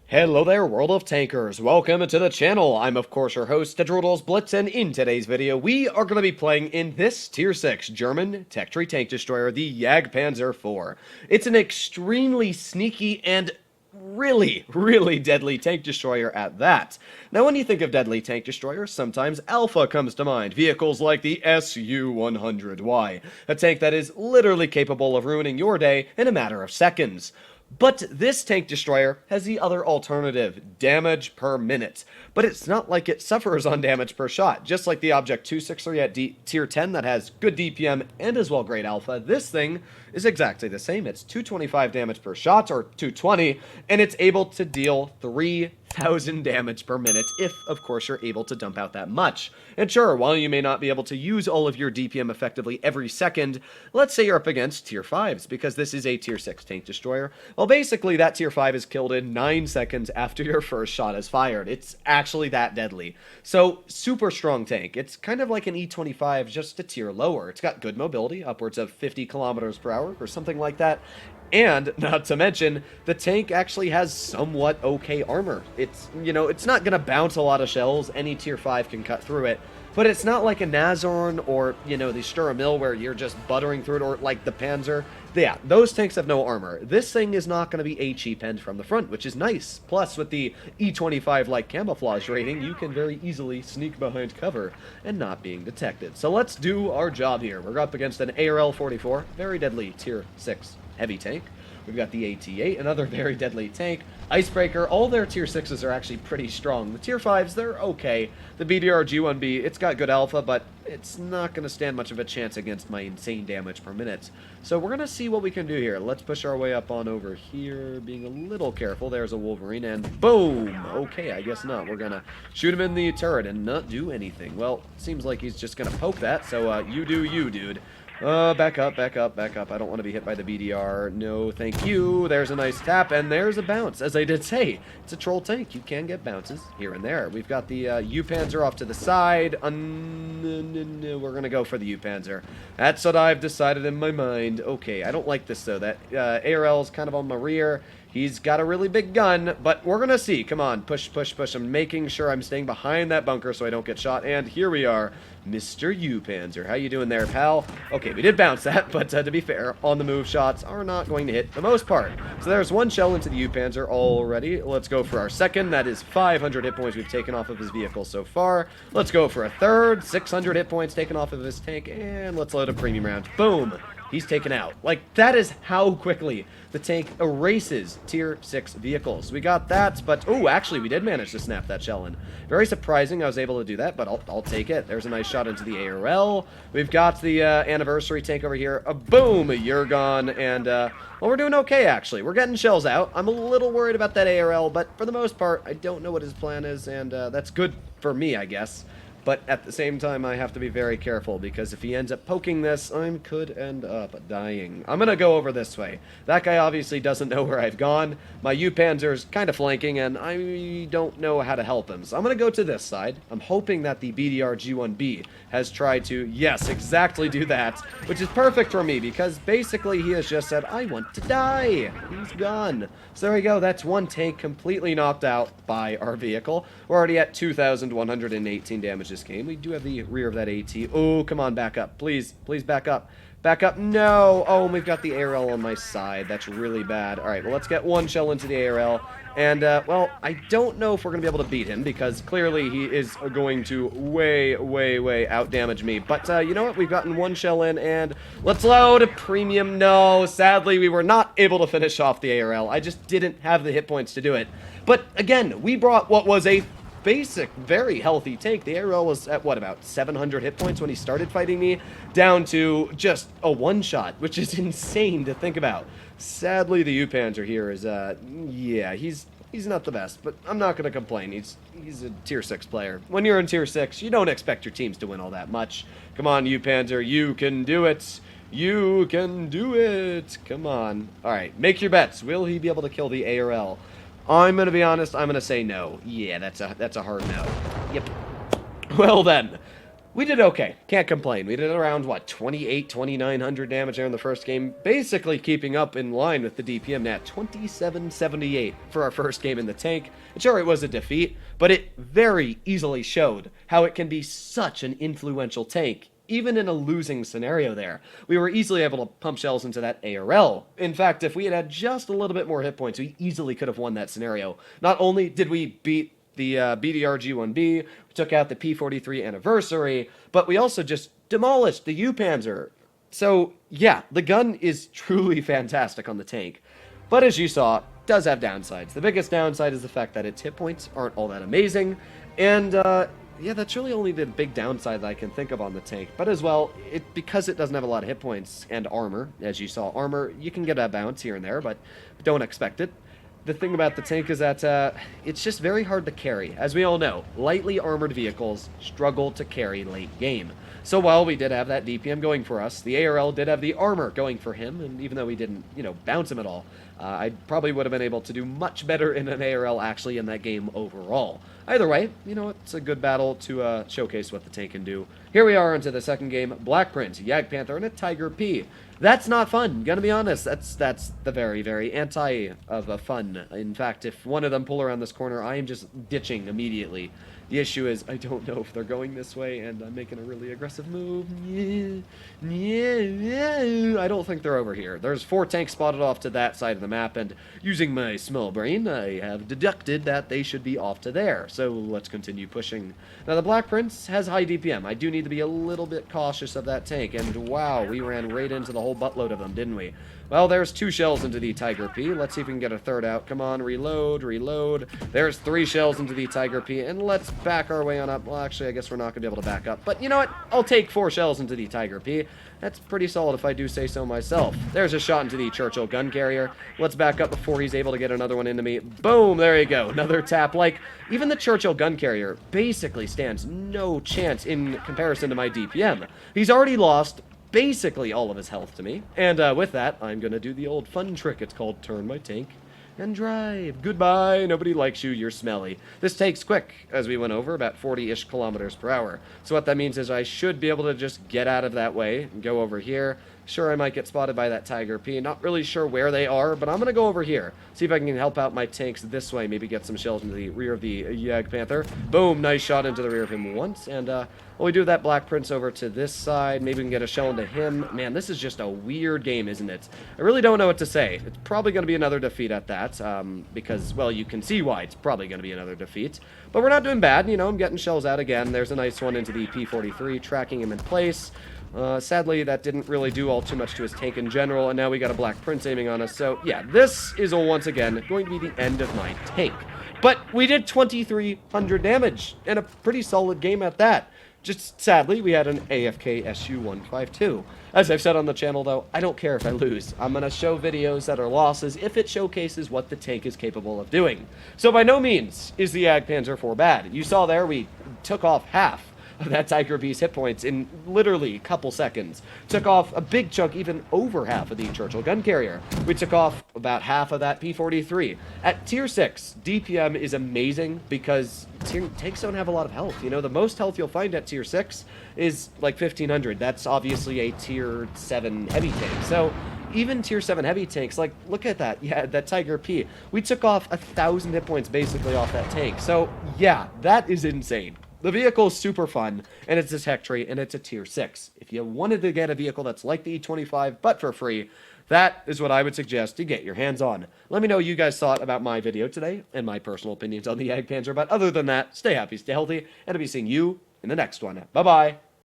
Hello there, world of tankers. Welcome to the channel. I'm of course your host, Droodles, Blitz, and in today's video, we are going to be playing in this Tier 6 German tech tree tank destroyer, the Jagdpanzer IV. It's an extremely sneaky and really deadly tank destroyer at that. Now, when you think of deadly tank destroyers, sometimes Alpha comes to mind. Vehicles like the Su-100Y, a tank that is literally capable of ruining your day in a matter of seconds. But this tank destroyer has the other alternative, damage per minute. But it's not like it suffers on damage per shot. Just like the Object 263 at tier 10 that has good DPM and as well great alpha, this thing is exactly the same. It's 225 damage per shot, or 220, and it's able to deal 3,000 damage per minute if, of course, you're able to dump out that much. And sure, while you may not be able to use all of your DPM effectively every second, let's say you're up against tier 5s, because this is a tier 6 tank destroyer. Well, basically, that tier 5 is killed in 9 seconds after your first shot is fired. It's actually that deadly. So, super strong tank. It's kind of like an E25, just a tier lower. It's got good mobility, upwards of 50 kilometers per hour, or something like that. And, not to mention, the tank actually has somewhat okay armor. It's not going to bounce a lot of shells. Any tier 5 can cut through it. But it's not like a Nazorn or, the Sturmil where you're just buttering through it, or like the Panzer. Yeah, those tanks have no armor. This thing is not going to be HE-penned from the front, which is nice. Plus, with the E25-like camouflage rating, you can very easily sneak behind cover and not being detected. So let's do our job here. We're up against an ARL-44, very deadly tier 6 heavy tank. We've got the AT-8, another very deadly tank. Icebreaker, all their tier 6s are actually pretty strong. The tier 5s, they're okay. The BDR-G1B, it's got good alpha, but it's not going to stand much of a chance against my insane damage per minute. So we're going to see what we can do here. Let's push our way up on over here, being a little careful. There's a Wolverine, and boom! Okay, I guess not. We're going to shoot him in the turret and not do anything. Well, seems like he's just going to poke that, so you do you, dude. Back up. I don't want to be hit by the BDR. No, thank you. There's a nice tap, and there's a bounce. As I did say, it's a troll tank. You can get bounces here and there. We've got the U-Panzer off to the side. We're going to go for the U-Panzer. That's what I've decided in my mind. Okay, I don't like this, though. That ARL is kind of on my rear. He's got a really big gun, but we're going to see. Come on, push. I'm making sure I'm staying behind that bunker so I don't get shot. And here we are, Mr. U-Panzer. How you doing there, pal? Okay, we did bounce that, but to be fair, on-the-move shots are not going to hit the most part. So there's one shell into the U-Panzer already. Let's go for our second. That is 500 hit points we've taken off of his vehicle so far. Let's go for a third. 600 hit points taken off of his tank. And let's load a premium round. Boom! He's taken out. Like, that is how quickly the tank erases tier 6 vehicles. We got that, but, oh, actually, we did manage to snap that shell in. Very surprising I was able to do that, but I'll take it. There's a nice shot into the ARL. We've got the anniversary tank over here. Boom! You're gone. And, well, we're doing okay, actually. We're getting shells out. I'm a little worried about that ARL, but for the most part, I don't know what his plan is, and that's good for me, I guess. But at the same time, I have to be very careful, because if he ends up poking this, I could end up dying. I'm going to go over this way. That guy obviously doesn't know where I've gone. My U-Panzer's kind of flanking, and I don't know how to help him. So I'm going to go to this side. I'm hoping that the BDR-G1B has tried to, yes, exactly do that, which is perfect for me, because basically he has just said, I want to die. He's gone. So there we go. That's one tank completely knocked out by our vehicle. We're already at 2,118 damage this game. We do have the rear of that AT. Oh, come on, back up. Please back up. Back up. No. Oh, and we've got the ARL on my side. That's really bad. All right, well, let's get one shell into the ARL. And, well, I don't know if we're going to be able to beat him, because clearly he is going to way outdamage me. But, you know what? We've gotten one shell in, and let's load a premium. No, sadly, we were not able to finish off the ARL. I just didn't have the hit points to do it. But, again, we brought what was a basic, very healthy tank. The ARL was at, what, about 700 hit points when he started fighting me, down to just a one-shot, which is insane to think about. Sadly, the U-Panzer here is, yeah, he's not the best, but I'm not going to complain. He's a tier 6 player. When you're in tier 6, you don't expect your teams to win all that much. Come on, U-Panzer, you can do it. You can do it. Come on. All right, make your bets. Will he be able to kill the ARL? I'm going to be honest, I'm going to say no. Yeah, that's a hard no. Yep. Well then, We did okay. Can't complain. We did around, what, 2,900 damage there in the first game, basically keeping up in line with the DPM at 2778 for our first game in the tank. And sure, it was a defeat, but it very easily showed how it can be such an influential tank, even in a losing scenario there. We were easily able to pump shells into that ARL. In fact, if we had had just a little bit more hit points, we easily could have won that scenario. Not only did we beat the BDR G1B, we took out the P43 Anniversary, but we also just demolished the U-Panzer. So, yeah, the gun is truly fantastic on the tank. But as you saw, it does have downsides. The biggest downside is the fact that its hit points aren't all that amazing, and yeah, that's really only the big downside that I can think of on the tank. But as well, because it doesn't have a lot of hit points and armor, as you saw, armor, you can get a bounce here and there, but don't expect it. The thing about the tank is that it's just very hard to carry. As we all know, lightly armored vehicles struggle to carry late game. So while we did have that DPM going for us, the ARL did have the armor going for him, and even though we didn't, bounce him at all, I probably would have been able to do much better in an ARL actually in that game overall. Either way, it's a good battle to showcase what the tank can do. Here we are into the second game, Black Prince, Jagdpanzer, and a Tiger P. That's not fun, gonna be honest. That's the very, very anti of fun. In fact, if one of them pull around this corner, I am just ditching immediately. The issue is, I don't know if they're going this way, and I'm making a really aggressive move. I don't think they're over here. There's 4 tanks spotted off to that side of the map, and using my small brain, I have deducted that they should be off to there. So let's continue pushing. Now, the Black Prince has high DPM. I do need to be a little bit cautious of that tank, and wow, we ran right into the whole buttload of them, didn't we? Well, there's 2 shells into the Tiger P. Let's see if we can get a third out. Come on, reload, reload. There's 3 shells into the Tiger P, and let's back our way on up. Well, actually, I guess we're not going to be able to back up. But you know what? I'll take 4 shells into the Tiger P. That's pretty solid if I do say so myself. There's a shot into the Churchill gun carrier. Let's back up before he's able to get another one into me. Boom, there you go. Another tap. Like, even the Churchill gun carrier basically stands no chance in comparison to my DPM. He's already lost basically all of his health to me. And with that, I'm going to do the old fun trick. It's called turn my tank and drive. Goodbye. Nobody likes you. You're smelly. This take's quick, as we went over, about 40-ish kilometers per hour. So what that means is I should be able to just get out of that way and go over here. Sure, I might get spotted by that Tiger P. Not really sure where they are, but I'm going to go over here. See if I can help out my tanks this way. Maybe get some shells into the rear of the Jagdpanther. Boom, nice shot into the rear of him once. And we do that Black Prince over to this side. Maybe we can get a shell into him. Man, this is just a weird game, isn't it? I really don't know what to say. It's probably going to be another defeat at that, because, well, you can see why it's probably going to be another defeat. But we're not doing bad. I'm getting shells out again. There's a nice one into the P43, tracking him in place. Sadly, that didn't really do all too much to his tank in general, and now we got a Black Prince aiming on us. So, yeah, this is, once again, going to be the end of my tank. But we did 2,300 damage, and a pretty solid game at that. Just sadly, we had an AFK SU-152. As I've said on the channel, though, I don't care if I lose. I'm going to show videos that are losses if it showcases what the tank is capable of doing. So by no means is the Jagdpanzer IV bad. You saw there we took off half of that Tiger P's hit points in literally a couple seconds. Took off a big chunk, even over half of the Churchill gun carrier. We took off about half of that P43. At tier 6, DPM is amazing because tanks don't have a lot of health. The most health you'll find at tier 6 is like 1,500. That's obviously a tier 7 heavy tank. So even tier 7 heavy tanks, like, look at that. Yeah, that Tiger P. We took off 1,000 hit points basically off that tank. So yeah, that is insane. The vehicle is super fun, and it's a tech tree, and it's a tier 6. If you wanted to get a vehicle that's like the E25, but for free, that is what I would suggest to get your hands on. Let me know what you guys thought about my video today, and my personal opinions on the Jagdpanzer, but other than that, stay happy, stay healthy, and I'll be seeing you in the next one. Bye-bye.